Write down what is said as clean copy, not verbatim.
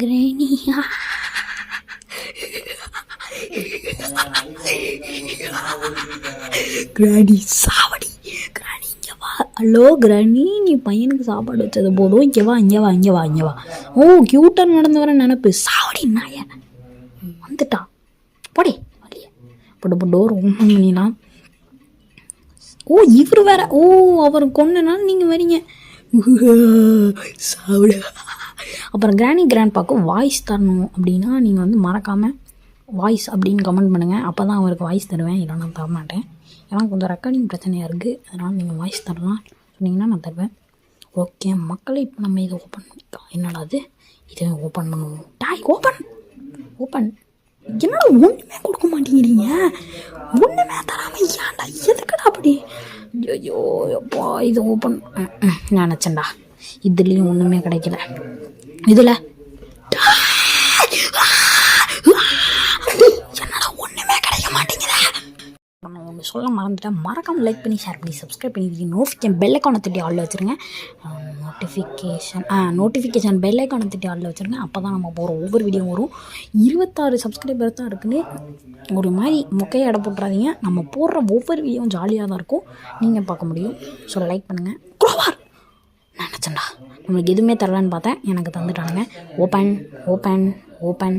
கிராணியா கிராணி சாவடி. கிராணி இங்கே வா. ஹலோ கிராணி, நீ பையனுக்கு சாப்பாடு வச்சது போதும். இங்கே வா இங்கே வா இங்கே வா இங்கே வா. ஓ க்யூட்டாக நடந்து வர நினப்பு. சாவடி நாய வந்துட்டா. போடி வழியே போட்டு டோர் ஓப்பன் பண்ணிடலாம். ஓ இவர் வேற. ஓ அவர் கொன்னனால நீங்கள் வரீங்க. சாப்பிட. அப்புறம் கிராண்ட் பாக்கும் வாய்ஸ் தரணும் அப்படின்னா நீங்கள் வந்து மறக்காமல் வாய்ஸ் அப்படின்னு கமெண்ட் பண்ணுங்கள். அப்போ தான் அவருக்கு வாய்ஸ் தருவேன், இல்லை நான் தரமாட்டேன். ஏன்னா கொஞ்சம் ரெக்கார்டிங் பிரச்சனையாக இருக்குது, அதனால் நீங்கள் வாய்ஸ் தரலாம் சொன்னீங்கன்னா நான் தருவேன். ஓகே மக்களை, இப்போ நம்ம இதை ஓப்பன் பண்ணிக்கலாம். என்னடா அது, இதை ஓப்பன் பண்ணுவோம். டாய் ஓப்பன் ஓப்பன். என்னடா ஒன்றுமே கொடுக்க மாட்டேங்கிறீங்க, ஒன்றுமே தராமல் ஏன்டா, எதுக்கடா அப்படி? ஐயோ எப்பா இது ஓப்பன் நினச்சேன்டா, இதுலேயும் ஒன்றுமே கிடைக்கல. இதில் என்னடா ஒன்றுமே கிடைக்க மாட்டேங்குது. நான் ஒன்று சொல்ல மறந்துட்டேன், மறக்காமல் லைக் பண்ணி ஷேர் பண்ணி சப்ஸ்கிரைப் பண்ணி நோட்டிஃபிகேஷன் பெல் ஐக்கானை தட்டி ஆளில் வச்சுருங்க. நோட்டிஃபிகேஷன் பெல் ஐக்கானை தட்டி ஆளில் வச்சுருங்க. அப்போ தான் நம்ம போகிற ஒவ்வொரு வீடியோ வரும். 26 சப்ஸ்கிரைபர் தான் இருக்குன்னு ஒரு மாதிரி மொக்கையை இட போட்டுறாதீங்க. நம்ம போடுற ஒவ்வொரு வீடியோவும் ஜாலியாக தான் இருக்கும், நீங்கள் பார்க்க முடியும். ஸோ லைக் பண்ணுங்கள். குரோவார் நினச்சேன்டா, நம்மளுக்கு எதுவுமே தரலான்னு பார்த்தேன், எனக்கு தந்துட்டானுங்க. Open open open.